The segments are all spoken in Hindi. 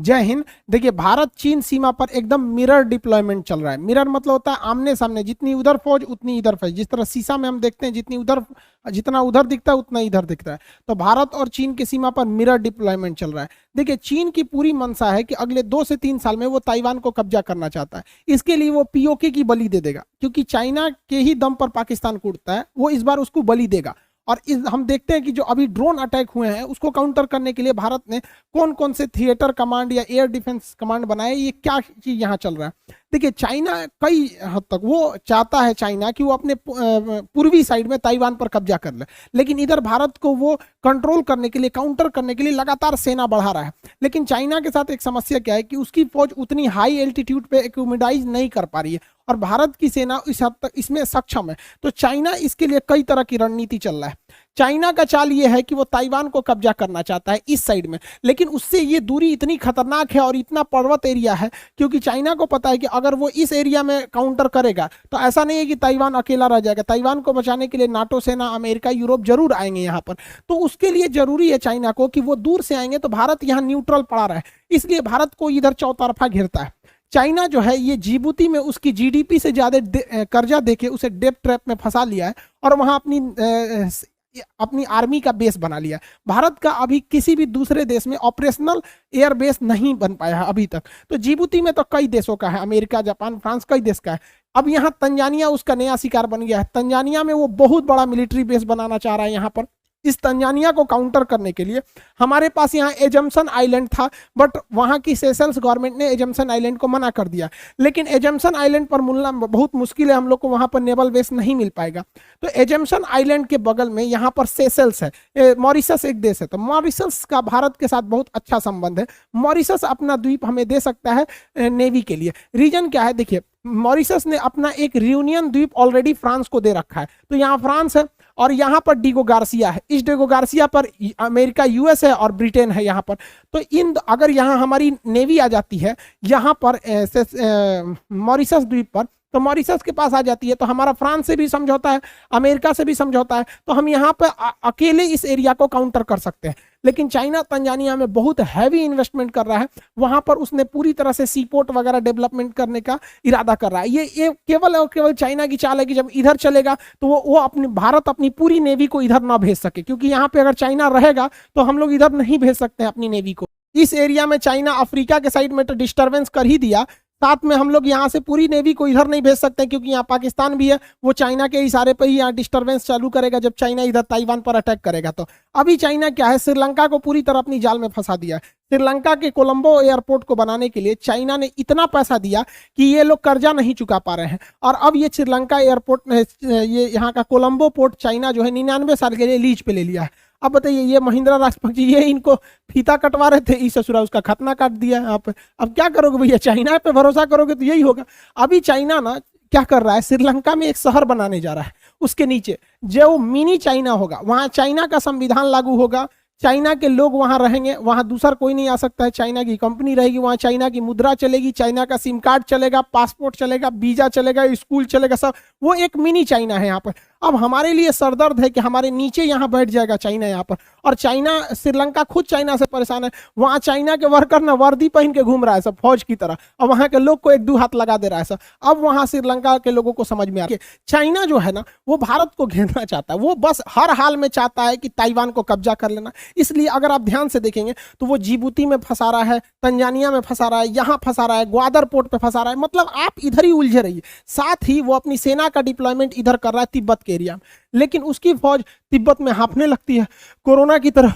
जय हिंद। देखिए, भारत चीन सीमा पर एकदम मिरर डिप्लॉयमेंट चल रहा है। मिरर मतलब होता है आमने सामने, जितनी उधर फौज उतनी इधर फौज। जिस तरह शीशा में हम देखते हैं जितना उधर दिखता है उतना इधर दिखता है, तो भारत और चीन की सीमा पर मिरर डिप्लॉयमेंट चल रहा है। देखिए, चीन की पूरी मंशा है कि अगले 2 से 3 साल में वो ताइवान को कब्जा करना चाहता है। इसके लिए वो पीओके की बलि दे देगा, क्योंकि चाइना के ही दम पर पाकिस्तान कूदता है, वो इस बार उसको बलि देगा। और हम देखते हैं कि जो अभी ड्रोन अटैक हुए हैं उसको काउंटर करने के लिए भारत ने कौन कौन से थिएटर कमांड या एयर डिफेंस कमांड बनाए, ये क्या चीज यहाँ चल रहा है। देखिए, चाइना कई हद तक वो चाहता है चाइना कि वो अपने पूर्वी साइड में ताइवान पर कब्जा कर ले, लेकिन इधर भारत को वो कंट्रोल करने के लिए, काउंटर करने के लिए लगातार सेना बढ़ा रहा है। लेकिन चाइना के साथ एक समस्या क्या है कि उसकी फौज उतनी हाई एल्टीट्यूड पे एक्यूमिडाइज नहीं कर पा रही है, और भारत की सेना इस हद तक इसमें सक्षम है। तो चाइना इसके लिए कई तरह की रणनीति चल रहा है। चाइना का चाल ये है कि वो ताइवान को कब्जा करना चाहता है इस साइड में, लेकिन उससे ये दूरी इतनी खतरनाक है और इतना पर्वत एरिया है, क्योंकि चाइना को पता है कि अगर वो इस एरिया में काउंटर करेगा तो ऐसा नहीं है कि ताइवान अकेला रह जाएगा। ताइवान को बचाने के लिए नाटो सेना, अमेरिका, यूरोप जरूर आएंगे यहाँ पर। तो उसके लिए जरूरी है चाइना को कि वो दूर से आएंगे तो भारत यहाँ न्यूट्रल पड़ा रहे, इसलिए भारत को इधर चौतरफा घेरता है। चाइना जो है ये जिबूती में उसकी जीडीपी से ज्यादा कर्जा देके उसे डेप ट्रैप में फंसा लिया है, और वहां अपनी आर्मी का बेस बना लिया। भारत का अभी किसी भी दूसरे देश में ऑपरेशनल एयर बेस नहीं बन पाया है अभी तक। तो जिबूती में तो कई देशों का है, अमेरिका, जापान, फ्रांस, कई देश का है। अब यहाँ तंजानिया उसका नया शिकार बन गया है। तंजानिया में वो बहुत बड़ा मिलिट्री बेस बनाना चाह रहा है यहाँ पर। इस तंजानिया को काउंटर करने के लिए हमारे पास यहाँ एजम्पशन आइलैंड था, बट वहाँ की सेशल्स गवर्नमेंट ने एजम्पशन आइलैंड को मना कर दिया। लेकिन एजम्पशन आइलैंड पर मिलना बहुत मुश्किल है, हम लोग को वहाँ पर नेवल बेस नहीं मिल पाएगा। तो एजम्पशन आइलैंड के बगल में यहाँ पर सेशल्स है, मॉरिशस एक देश है, तो मॉरिशस का भारत के साथ बहुत अच्छा संबंध है। मॉरिशस अपना द्वीप हमें दे सकता है नेवी के लिए। रीजन क्या है, देखिए, मॉरिशस ने अपना एक रियूनियन द्वीप ऑलरेडी फ्रांस को दे रखा है, तो यहाँ फ्रांस है और यहाँ पर डिगो गार्सिया है। इस डिगो गार्सिया पर अमेरिका, यूएस है और ब्रिटेन है यहाँ पर। तो अगर यहाँ हमारी नेवी आ जाती है यहाँ पर मॉरिशस द्वीप पर, तो मॉरिशस के पास आ जाती है, तो हमारा फ्रांस से भी समझौता है, अमेरिका से भी समझौता है, तो हम यहाँ पर अकेले इस एरिया को काउंटर कर सकते हैं। लेकिन चाइना तंजानिया में बहुत हैवी इन्वेस्टमेंट कर रहा है, वहां पर उसने पूरी तरह से सीपोर्ट वगैरह डेवलपमेंट करने का इरादा कर रहा है। ये केवल और केवल चाइना की चाल है कि जब इधर चलेगा तो वो भारत अपनी पूरी नेवी को इधर ना भेज सके, क्योंकि यहाँ पे अगर चाइना रहेगा तो हम लोग इधर नहीं भेज सकते अपनी नेवी को। इस एरिया में चाइना अफ्रीका के साइड में तो डिस्टर्बेंस कर ही दिया, साथ में हम लोग यहाँ से पूरी नेवी को इधर नहीं भेज सकते, क्योंकि यहाँ पाकिस्तान भी है, वो चाइना के इशारे पर ही यहाँ डिस्टर्बेंस चालू करेगा जब चाइना इधर ताइवान पर अटैक करेगा। तो अभी चाइना क्या है, श्रीलंका को पूरी तरह अपनी जाल में फंसा दिया है। श्रीलंका के कोलंबो एयरपोर्ट को बनाने के लिए चाइना ने इतना पैसा दिया कि ये लोग कर्जा नहीं चुका पा रहे हैं, और अब ये श्रीलंका एयरपोर्ट, ये यहाँ का कोलंबो पोर्ट चाइना जो है 99 साल के लिए लीज पे ले लिया है। अब बताइए, ये महिंद्रा राजपक्षे ये इनको फीता कटवा रहे थे, इस ससुरा उसका खतना काट दिया आप। अब क्या करोगे भैया, चाइना पे भरोसा करोगे तो यही होगा। अभी चाइना ना क्या कर रहा है, श्रीलंका में एक शहर बनाने जा रहा है, उसके नीचे जो मिनी चाइना होगा, वहां चाइना का संविधान लागू होगा, चाइना के लोग वहां रहेंगे, वहां दूसरा कोई नहीं आ सकता है, चाइना की कंपनी रहेगी, वहां चाइना की मुद्रा चलेगी, चाइना का सिम कार्ड चलेगा, पासपोर्ट चलेगा, वीजा चलेगा, स्कूल चलेगा, सब। वो एक मिनी चाइना है यहाँ पर। अब हमारे लिए सरदर्द है कि हमारे नीचे यहाँ बैठ जाएगा चाइना यहाँ पर, और चाइना, श्रीलंका खुद चाइना से परेशान है। वहां चाइना के वर्कर ना वर्दी पहन के घूम रहा है सब फौज की तरह, और वहां के लोग को 1-2 हाथ लगा दे रहा है सब। अब वहां श्रीलंका के लोगों को समझ में आ रहा है चाइना जो है ना वो भारत को घेरना चाहता है, वो बस हर हाल में चाहता है कि ताइवान को कब्जा कर लेना। इसलिए अगर आप ध्यान से देखेंगे तो वो जिबूती में फंसा रहा है, तंजानिया में फंसा रहा है, यहाँ फंसा रहा है, ग्वादर पोर्ट पे फंसा रहा है, मतलब आप इधर ही उलझे रहिए। साथ ही वो अपनी सेना का डिप्लॉयमेंट इधर कर रहा है तिब्बत के एरिया में, लेकिन उसकी फौज तिब्बत में हाँफने लगती है कोरोना की तरह,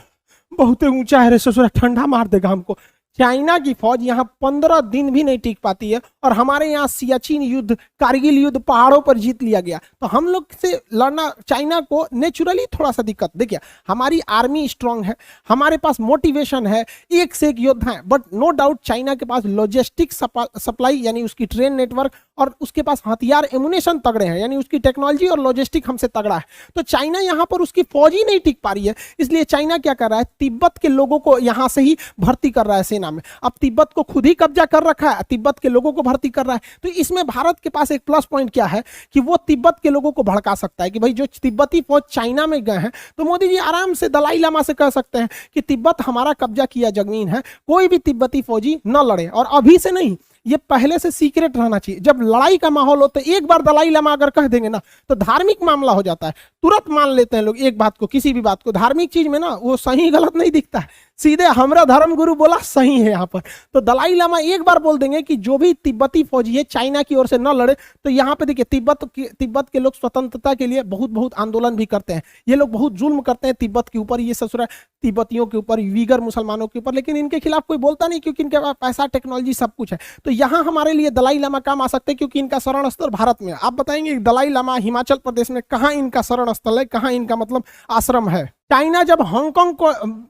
बहुत ऊंचा है रे ससुरा, ठंडा मार देगा हमको। चाइना की फौज यहाँ 15 दिन भी नहीं टिक पाती है, और हमारे यहाँ सियाचिन युद्ध, कारगिल युद्ध पहाड़ों पर जीत लिया गया, तो हम लोग से लड़ना चाइना को नेचुरली थोड़ा सा दिक्कत। देखिए, हमारी आर्मी स्ट्रांग है, हमारे पास मोटिवेशन है, एक से एक योद्धा है, बट नो डाउट चाइना के पास लॉजिस्टिक सप्लाई यानी उसकी ट्रेन नेटवर्क और उसके पास हथियार एमुनेशन तगड़े हैं, यानी उसकी टेक्नोलॉजी और लॉजिस्टिक हमसे तगड़ा है। तो चाइना यहाँ पर उसकी फौज ही नहीं टिक पा रही है, इसलिए चाइना क्या कर रहा है, तिब्बत के लोगों को यहाँ से ही भर्ती कर रहा है सेना में। अब तिब्बत को खुद ही कब्जा कर रखा है, तिब्बत के लोगों को भर्ती कर रहा है। तो इसमें भारत के पास एक प्लस पॉइंट क्या है कि वो तिब्बत के लोगों को भड़का सकता है कि भाई जो तिब्बती फौज चाइना में गए हैं, तो मोदी जी आराम से दलाई लामा से कह सकते हैं कि तिब्बत हमारा कब्जा किया जमीन है, कोई भी तिब्बती फौजी न लड़े। और अभी से नहीं, ये पहले से सीक्रेट रहना चाहिए। जब लड़ाई का माहौल हो तो एक बार दलाई लामा अगर कह देंगे ना तो धार्मिक मामला हो जाता है, तुरंत मान लेते हैं लोग एक बात को, किसी भी बात को। धार्मिक चीज में ना वो सही गलत नहीं दिखता है, सीधे हमरा धर्म गुरु बोला सही है यहाँ पर। तो दलाई लामा एक बार बोल देंगे कि जो भी तिब्बती फौजी है चाइना की ओर से न लड़े, तो यहाँ पे देखिए तिब्बत के लोग स्वतंत्रता के लिए बहुत बहुत आंदोलन भी करते हैं। ये लोग बहुत जुल्म करते हैं तिब्बत के ऊपर, ये ससुरा तिब्बतियों के ऊपर, वीगर मुसलमानों के ऊपर, लेकिन इनके खिलाफ कोई बोलता नहीं क्योंकि इनके पास पैसा, टेक्नोलॉजी सब कुछ है। तो यहाँ हमारे लिए दलाई लामा काम आ सकते हैं क्योंकि इनका शरण स्थल भारत में है। आप बताएंगे दलाई लामा हिमाचल प्रदेश में कहाँ इनका शरण स्थल है, कहाँ इनका मतलब आश्रम है। चाइना जब हांगकांग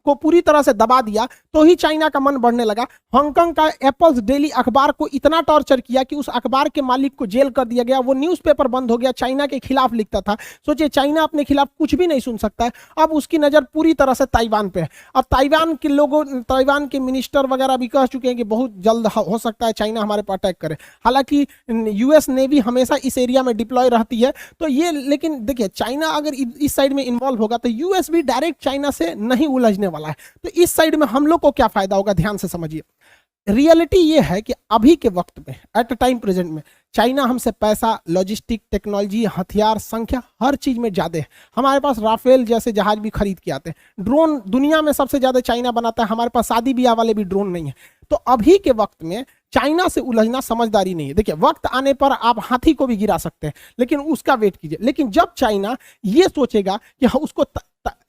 को पूरी तरह से दबा दिया तो ही चाइना का मन बढ़ने लगा। हांगकांग का एप्पल्स डेली अखबार को इतना टॉर्चर किया कि उस अखबार के मालिक को जेल कर दिया गया, वो न्यूज़पेपर बंद हो गया, चाइना के खिलाफ लिखता था। सोचिए चाइना अपने खिलाफ कुछ भी नहीं सुन सकता है। अब उसकी नज़र पूरी तरह से ताइवान पे है। अब ताइवान के लोगों, ताइवान के मिनिस्टर वगैरह भी कह चुके हैं कि बहुत जल्द हो सकता है चाइना हमारे पर अटैक करे। हालांकि यूएस नेवी हमेशा इस एरिया में डिप्लॉय रहती है, तो ये, लेकिन देखिए चाइना अगर इस साइड में इन्वॉल्व होगा तो यूएस भी डायरेक्ट चाइना से नहीं उलझने वाला है। तो इस साइड में हम लोग को क्या फायदा होगा, ध्यान से समझिए। रियलिटी ये है कि अभी के वक्त में, एट अ टाइम प्रेजेंट में, चाइना हमसे पैसा, लॉजिस्टिक, टेक्नोलॉजी, हथियार, संख्या, हर चीज में ज्यादा है। हमारे पास राफेल जैसे जहाज भी खरीद के आते हैं। ड्रोन दुनिया में सबसे ज्यादा चाइना बनाता है, हमारे पास शादी ब्याह वाले भी ड्रोन नहीं है। तो अभी के वक्त में चाइना से उलझना समझदारी नहीं है। देखिए वक्त आने पर आप हाथी को भी गिरा सकते हैं, लेकिन उसका वेट कीजिए। लेकिन जब चाइना ये सोचेगा कि उसको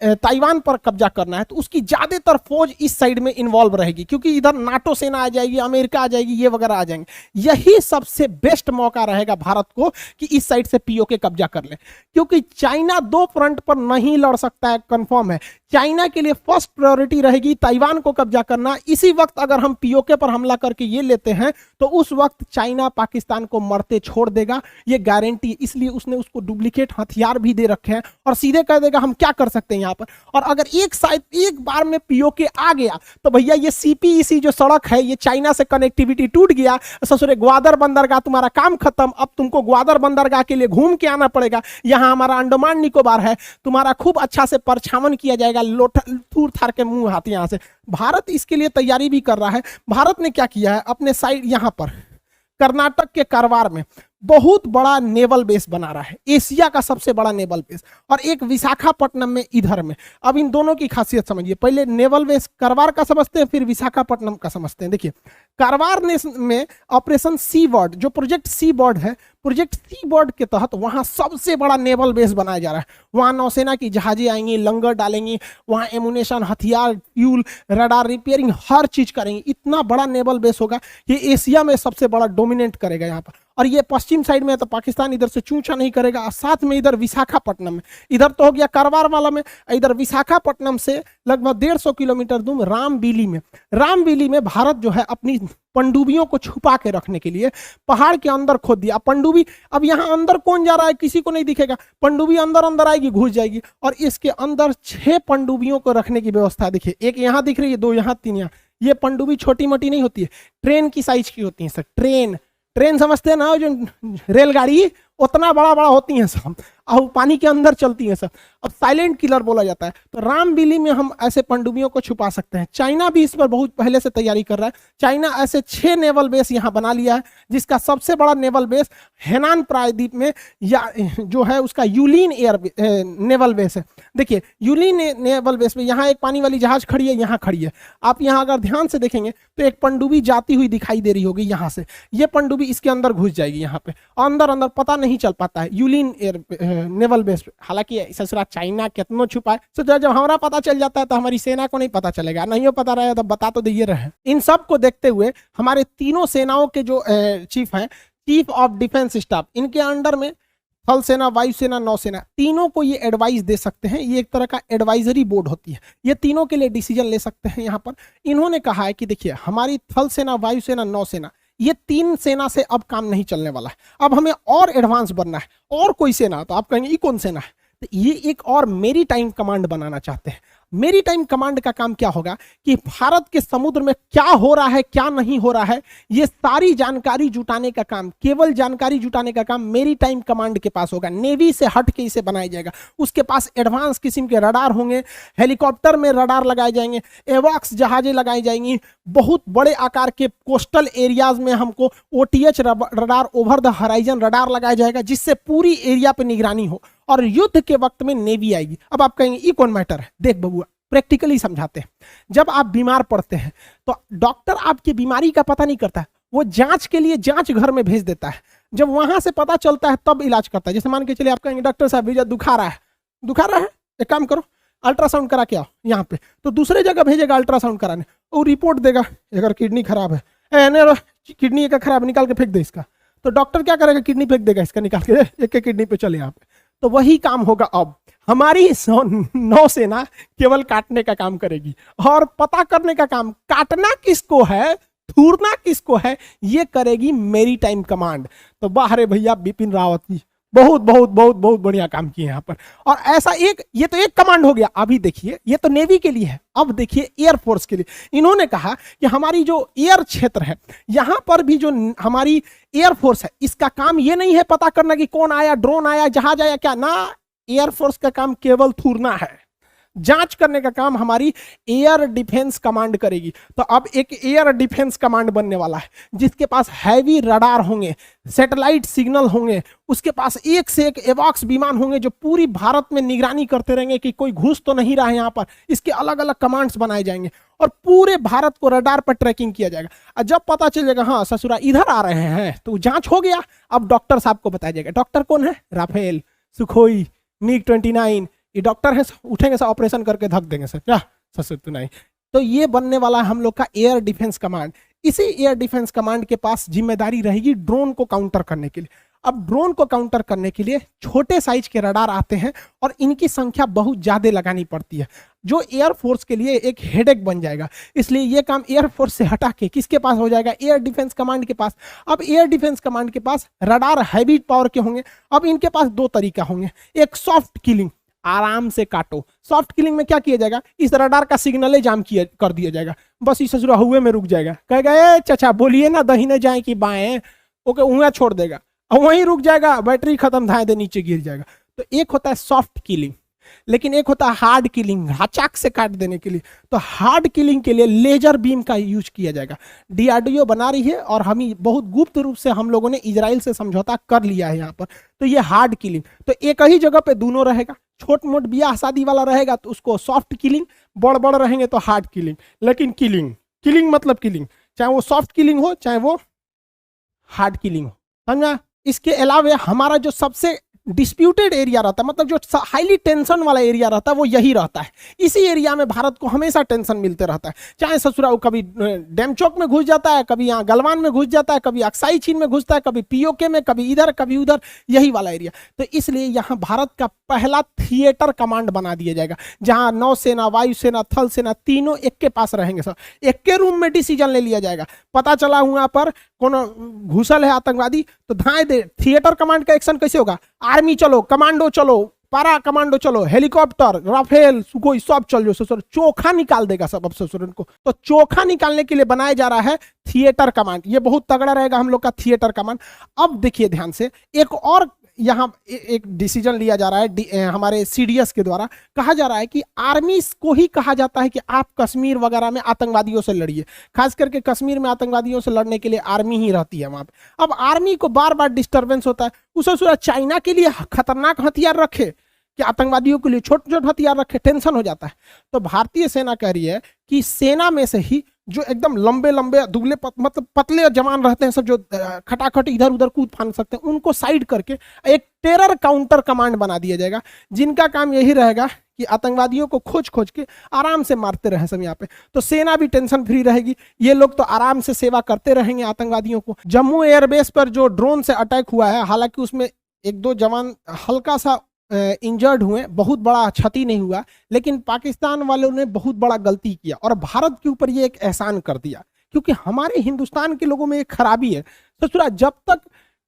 ताइवान पर कब्जा करना है, तो उसकी ज्यादातर फौज इस साइड में इन्वॉल्व रहेगी, क्योंकि इधर नाटो सेना आ जाएगी, अमेरिका आ जाएगी, ये वगैरह आ जाएंगे। यही सबसे बेस्ट मौका रहेगा भारत को कि इस साइड से पीओके कब्जा कर ले, क्योंकि चाइना दो फ्रंट पर नहीं लड़ सकता है, कंफर्म है। चाइना के लिए फर्स्ट प्रायोरिटी रहेगी ताइवान को कब्जा करना। इसी वक्त अगर हम पीओके पर हमला करके ये लेते हैं तो उस वक्त चाइना पाकिस्तान को मरते छोड़ देगा, ये गारंटी। इसलिए उसने उसको डुप्लीकेट हथियार भी दे रखे हैं और सीधे कह देगा हम क्या कर सकते हैं यहाँ पर। और अगर एक बार में पीओके आ गया तो भैया ये सीपीईसी जो सड़क है, ये चाइना से कनेक्टिविटी टूट गया, ससुरे ग्वादर बंदरगाह तुम्हारा काम खत्म। अब तुमको ग्वादर बंदरगाह के लिए घूम के आना पड़ेगा। यहाँ हमारा अंडमान निकोबार है, तुम्हारा खूब अच्छा से परछावन किया जाएगा, थूर थार के मुंह हाथ। यहाँ से भारत इसके लिए तैयारी भी कर रहा है। भारत ने क्या किया है, अपने साइड यहाँ पर कर्नाटक के कारवार में बहुत बड़ा नेवल बेस बना रहा है, एशिया का सबसे बड़ा नेवल बेस, और एक विशाखापट्टनम में इधर में। अब इन दोनों की खासियत समझिए। पहले नेवल बेस कारवार का समझते हैं, फिर विशाखापट्टनम का समझते हैं। देखिए कारवार में ऑपरेशन सी बर्ड, जो प्रोजेक्ट सी बर्ड है, प्रोजेक्ट सी बर्ड के तहत वहां सबसे बड़ा नेवल बेस बनाया जा रहा है। वहां नौसेना की जहाजें आएंगी, लंगर डालेंगी, वहां एमुनेशन, हथियार, फ्यूल, रडार रिपेयरिंग, हर चीज करेंगे। इतना बड़ा नेवल बेस होगा, ये एशिया में सबसे बड़ा डोमिनेट करेगा यहाँ पर। और ये पश्चिम साइड में है तो पाकिस्तान इधर से चूचा नहीं करेगा। और साथ में इधर विशाखापट्टनम में, इधर तो हो गया कारवार वाला में, इधर विशाखापट्टनम से लगभग 150 किलोमीटर दूर रामबीली में भारत जो है अपनी पनडुब्बियों को छुपा के रखने के लिए पहाड़ के अंदर खोद दिया। पनडुब्बी, अब यहाँ अंदर कौन जा रहा है किसी को नहीं दिखेगा, पनडुब्बी अंदर आएगी, घुस जाएगी, और इसके अंदर 6 पनडुब्बियों को रखने की व्यवस्था। देखिए एक यहाँ दिख रही है, 2 यहाँ, 3 यहाँ। ये पनडुब्बी छोटी मोटी नहीं होती है, ट्रेन की साइज की होती है सर। ट्रेन समझते हैं ना, जो रेलगाड़ी उतना बड़ा होती हैं सब, और पानी के अंदर चलती हैं सब। अब साइलेंट किलर बोला जाता है। तो रामबिली में हम ऐसे पनडुब्बियों को छुपा सकते हैं। चाइना भी इस पर बहुत पहले से तैयारी कर रहा है। चाइना ऐसे 6 नेवल बेस यहाँ बना लिया है, जिसका सबसे बड़ा नेवल बेस हेनान प्रायद्वीप में, या जो है उसका यूलिन नेवल बेस है। देखिए यूलिन नेवल बेस में यहाँ एक पानी वाली जहाज खड़ी है, यहाँ खड़ी है। आप यहाँ अगर ध्यान से देखेंगे तो एक पनडुब्बी जाती हुई दिखाई दे रही होगी यहाँ से। ये पनडुब्बी इसके अंदर घुस जाएगी यहाँ पे, अंदर पता नहीं चल पाता है यूलिन नेवल बेस पे। हालांकि ससुरा चाइना कितना छुपाए, तो जब हमारा पता चल जाता है तो हमारी सेना को नहीं पता चलेगा, नहीं हो पता रहेगा तो बता तो दिए रहे। इन सब को देखते हुए हमारे तीनों सेनाओं के जो चीफ हैं, चीफ ऑफ डिफेंस स्टाफ, इनके अंडर में थल सेना, वायुसेना, नौसेना, तीनों को ये एडवाइस दे सकते हैं। ये एक तरह का एडवाइजरी बोर्ड होती है, ये तीनों के लिए डिसीजन ले सकते हैं। यहाँ पर इन्होंने कहा है कि देखिए हमारी थल सेना, वायुसेना, नौसेना, ये 3 सेना से अब काम नहीं चलने वाला है, अब हमें और एडवांस बनना है। और कोई सेना, तो आप कहेंगे ये कौन सेना है, तो ये एक और मेरी टाइम कमांड बनाना चाहते हैं। मेरी टाइम कमांड का काम क्या होगा कि भारत के समुद्र में क्या हो रहा है क्या नहीं हो रहा है, ये सारी जानकारी जुटाने का काम, केवल जानकारी जुटाने का काम मेरी टाइम कमांड के पास होगा। नेवी से हट के इसे बनाया जाएगा। उसके पास एडवांस किस्म के रडार होंगे, हेलीकॉप्टर में रडार लगाए जाएंगे, एवॉक्स जहाजें लगाई जाएंगी, बहुत बड़े आकार के कोस्टल एरियाज में हमको OTH radar, over the horizon radar लगाया जाएगा, जिससे पूरी एरिया पे निगरानी हो। और युद्ध के वक्त में नेवी आएगी। अब आप कहेंगे ये कौन मैटर है, देख बबुआ प्रैक्टिकली समझाते हैं। जब आप बीमार पड़ते हैं तो डॉक्टर आपकी बीमारी का पता नहीं करता है, वो जांच के लिए जांच घर में भेज देता है। जब वहां से पता चलता है तब इलाज करता है। जैसे मान के चलिए आप कहेंगे डॉक्टर साहब भैया दुखा रहा है, एक काम करो अल्ट्रासाउंड करा के आओ यहाँ पे, तो दूसरे जगह भेजेगा अल्ट्रासाउंड कराने, वो रिपोर्ट देगा अगर किडनी खराब है, किडनी का खराब, निकाल के फेंक दे इसका। तो डॉक्टर क्या करेगा, किडनी फेंक देगा इसका निकाल के, एक किडनी पे चले यहाँ पे। तो वही काम होगा अब। हमारी नौसेना केवल काटने का काम करेगी और पता करने का काम, काटना किसको है थूरना किसको है, ये करेगी मेरी टाइम कमांड। तो बाहर भैया बिपिन रावत जी बहुत बहुत बहुत बहुत बढ़िया काम किए यहाँ पर। और ऐसा एक, ये तो एक कमांड हो गया। अभी देखिए ये तो नेवी के लिए है, अब देखिए एयरफोर्स के लिए। इन्होंने कहा कि हमारी जो एयर क्षेत्र है यहाँ पर भी जो हमारी एयरफोर्स है, इसका काम ये नहीं है पता करना कि कौन आया, ड्रोन आया, जहाज आया क्या, ना, एयरफोर्स का काम केवल थूरना है। जांच करने का काम हमारी एयर डिफेंस कमांड करेगी। तो अब एक एयर डिफेंस कमांड बनने वाला है, जिसके पास हैवी रडार होंगे, सैटेलाइट सिग्नल होंगे, उसके पास एक से एक एवॉक्स विमान होंगे जो पूरी भारत में निगरानी करते रहेंगे कि कोई घुस तो नहीं रहा है यहाँ पर। इसके अलग अलग कमांड्स बनाए जाएंगे और पूरे भारत को रडार पर ट्रैकिंग किया जाएगा। और जब पता चलेगा हाँ ससुरा इधर आ रहे हैं तो जांच हो गया। अब डॉक्टर साहब को बताया जाएगा। डॉक्टर कौन है, राफेल, सुखोई, MiG-29, ये डॉक्टर है, उठेंगे सर ऑपरेशन करके धक देंगे सर, क्या ससुर तो नहीं। तो ये बनने वाला है हम लोग का एयर डिफेंस कमांड। इसी एयर डिफेंस कमांड के पास जिम्मेदारी रहेगी ड्रोन को काउंटर करने के लिए। अब ड्रोन को काउंटर करने के लिए छोटे साइज के रडार आते हैं और इनकी संख्या बहुत ज्यादा लगानी पड़ती है, जो एयरफोर्स के लिए एक हेडेक बन जाएगा। इसलिए ये काम एयरफोर्स से हटा के किसके पास हो जाएगा, एयर डिफेंस कमांड के पास। अब एयर डिफेंस कमांड के पास रडार हैवी पावर के होंगे। अब इनके पास 2 तरीका होंगे, एक सॉफ्ट किलिंग, आराम से काटो। सॉफ्ट किलिंग में क्या किया जाएगा, इस रडार का सिग्नल जाम किया कर दिया जाएगा, बस इस ससुरा हुए में रुक जाएगा, कहेगा ए चाचा बोलिए ना दहीने जाए कि बाएं, ओके उंगलियां छोड़ देगा और वहीं रुक जाएगा, बैटरी खत्म, धाए दे नीचे गिर जाएगा। तो एक होता है सॉफ्ट किलिंग, लेकिन एक होता है हार्ड किलिंग, हचाक से काट देने के लिए। तो हार्ड किलिंग के लिए लेजर बीम का यूज किया जाएगा। DRDO बना रही है और हम बहुत गुप्त रूप से हम लोगों ने इजराइल से समझौता कर लिया है यहाँ पर। तो ये हार्ड किलिंग, तो एक ही जगह पे दोनों रहेगा। छोट मोट ब्याह शादी वाला रहेगा तो उसको सॉफ्ट किलिंग, बड़ बड़ रहेंगे तो हार्ड किलिंग। लेकिन किलिंग मतलब किलिंग, चाहे वो सॉफ्ट किलिंग हो चाहे वो हार्ड किलिंग हो, समझा। इसके अलावा हमारा जो सबसे डिस्प्यूटेड एरिया रहता है, मतलब जो हाईली टेंशन वाला एरिया रहता है, वो यही रहता है। इसी एरिया में भारत को हमेशा टेंशन मिलते रहता है। चाहे ससुरा वो कभी डैम चौक में घुस जाता है, कभी यहाँ गलवान में घुस जाता है, कभी अक्साई चीन में घुसता है, कभी POK में, कभी इधर कभी उधर, यही वाला एरिया। तो इसलिए यहाँ भारत का पहला थिएटर कमांड बना दिया जाएगा, जहाँ नौसेना, वायुसेना, थल सेना तीनों एक के पास रहेंगे। सर एक के रूम में डिसीजन ले लिया जाएगा। पता चला वहां पर कोनो घुसल है आतंकवादी तो धाए दे, थिएटर कमांड का एक्शन कैसे होगा, आर्मी चलो, कमांडो चलो, पारा कमांडो चलो, हेलीकॉप्टर, राफेल, सुखोई सब चल जो ससुर, चोखा निकाल देगा सब अब ससुर को। तो चोखा निकालने के लिए बनाया जा रहा है थिएटर कमांड। ये बहुत तगड़ा रहेगा हम लोग का थिएटर कमांड। अब देखिए ध्यान से, एक और यहाँ एक डिसीजन लिया जा रहा है हमारे CDS के द्वारा। कहा जा रहा है कि आर्मी को ही कहा जाता है कि आप कश्मीर वगैरह में आतंकवादियों से लड़िए। खास करके कश्मीर में आतंकवादियों से लड़ने के लिए आर्मी ही रहती है वहां पे। अब आर्मी को बार बार डिस्टर्बेंस होता है, उसे सोचा चाइना के लिए खतरनाक हथियार रखे कि आतंकवादियों के लिए छोटे छोटे हथियार रखे, टेंशन हो जाता है। तो भारतीय सेना कह रही है कि सेना में से ही जो एकदम लंबे लंबे दुबले मतलब पतले जवान रहते हैं, सब जो खटाखट इधर उधर कूद फान सकते हैं, उनको साइड करके एक टेरर काउंटर कमांड बना दिया जाएगा, जिनका काम यही रहेगा कि आतंकवादियों को खोज खोज के आराम से मारते रहे सब यहाँ पे। तो सेना भी टेंशन फ्री रहेगी, ये लोग तो आराम से सेवा करते रहेंगे आतंकवादियों को। जम्मू एयरबेस पर जो ड्रोन से अटैक हुआ है, हालांकि उसमें 1-2 जवान हल्का सा इंजर्ड हुए, बहुत बड़ा क्षति नहीं हुआ, लेकिन पाकिस्तान वालों ने बहुत बड़ा गलती किया और भारत के ऊपर ये एक एहसान कर दिया क्योंकि हमारे हिंदुस्तान के लोगों में एक खराबी है ससुरा, जब तक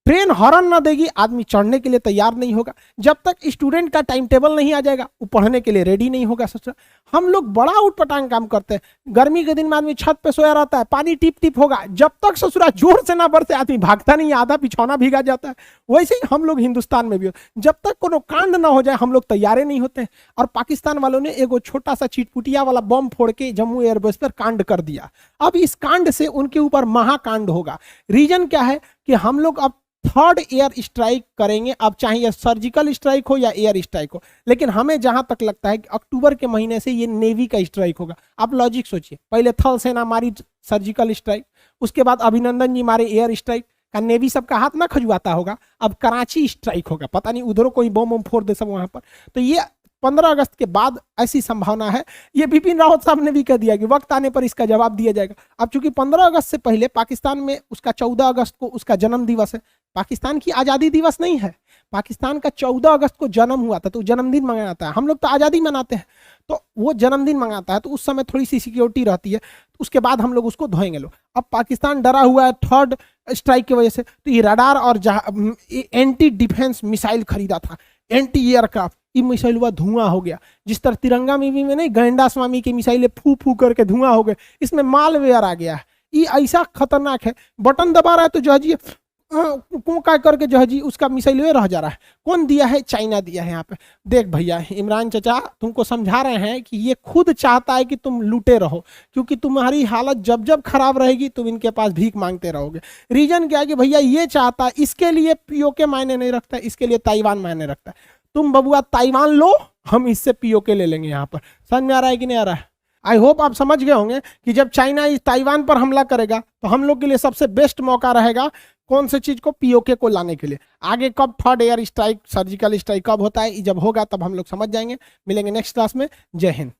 ट्रेन हॉर्न ना देगी आदमी चढ़ने के लिए तैयार नहीं होगा, जब तक स्टूडेंट का टाइम टेबल नहीं आ जाएगा वो पढ़ने के लिए रेडी नहीं होगा ससुरा। हम लोग बड़ा उटपटांग काम करते हैं, गर्मी के दिन में आदमी छत पे सोया रहता है, पानी टिप टिप होगा, जब तक ससुरा जोर से ना बरसे आदमी भागता नहीं, आधा बिछौना भीगा जाता है। वैसे ही हम लोग हिंदुस्तान में भी हो, जब तक कोनो कांड ना हो जाए हम लोग तैयारे नहीं होते। और पाकिस्तान वालों ने एगो छोटा सा चिटपुटिया वाला बम फोड़ के जम्मू एयरबेस पर कांड कर दिया। अब इस कांड से उनके ऊपर महाकांड होगा। रीजन क्या है कि हम लोग अब थर्ड एयर स्ट्राइक करेंगे, अब चाहे यह सर्जिकल स्ट्राइक हो या एयर स्ट्राइक हो, लेकिन हमें जहां तक लगता है कि अक्टूबर के महीने से ये नेवी का स्ट्राइक होगा। आप लॉजिक सोचिए, पहले थल सेना मारी सर्जिकल स्ट्राइक, उसके बाद अभिनंदन जी मारे एयर स्ट्राइक, का नेवी सबका हाथ ना खजुआता होगा। अब कराची स्ट्राइक होगा, पता नहीं उधर कोई बम बम फोड़ दे सब वहां पर। तो ये 15 अगस्त के बाद ऐसी संभावना है। ये बिपिन रावत साहब ने भी कह दिया कि वक्त आने पर इसका जवाब दिया जाएगा। अब चूंकि 15 अगस्त से पहले पाकिस्तान में उसका 14 अगस्त को उसका जन्म दिवस है, पाकिस्तान की आज़ादी दिवस नहीं है, पाकिस्तान का 14 अगस्त को जन्म हुआ था, तो जन्मदिन मनाता है। हम लोग तो आज़ादी मनाते हैं, तो वो जन्मदिन मनाता है, तो उस समय थोड़ी सी सिक्योरिटी रहती है, तो उसके बाद हम लोग उसको धोएंगे लोग। अब पाकिस्तान डरा हुआ है थर्ड स्ट्राइक की वजह से, तो ये रडार और एंटी डिफेंस मिसाइल खरीदा था, एंटी एयरक्राफ्ट, ये मिसाइल हुआ धुआं हो गया। जिस तरह तिरंगा मूवी में नहीं गैंडा स्वामी की मिसाइलें फू फू करके धुआं हो गए, इसमें मालवेयर आ गया है। ये ऐसा खतरनाक है, बटन दबा रहा है तो जहाजी को का करके जहाजी उसका मिसाइल रह जा रहा है। कौन दिया है? चाइना दिया है। यहाँ पे देख भैया, इमरान चचा तुमको समझा रहे हैं कि ये खुद चाहता है कि तुम लूटे रहो, क्योंकि तुम्हारी हालत जब जब खराब रहेगी तुम इनके पास भीख मांगते रहोगे। रीजन क्या है कि भैया ये चाहता है, इसके लिए पीओके मायने नहीं रखता है, इसके लिए ताइवान मायने रखता है। तुम बबुआ ताइवान लो, हम इससे पीओके ले लेंगे। यहाँ पर समझ में आ रहा है कि नहीं आ रहा है? आई होप आप समझ गए होंगे कि जब चाइना इस ताइवान पर हमला करेगा तो हम लोग के लिए सबसे बेस्ट मौका रहेगा कौन से चीज को, पीओके को लाने के लिए। आगे कब third air strike surgical strike कब होता है, जब होगा तब हम लोग समझ जाएंगे। मिलेंगे नेक्स्ट क्लास में। जय हिंद।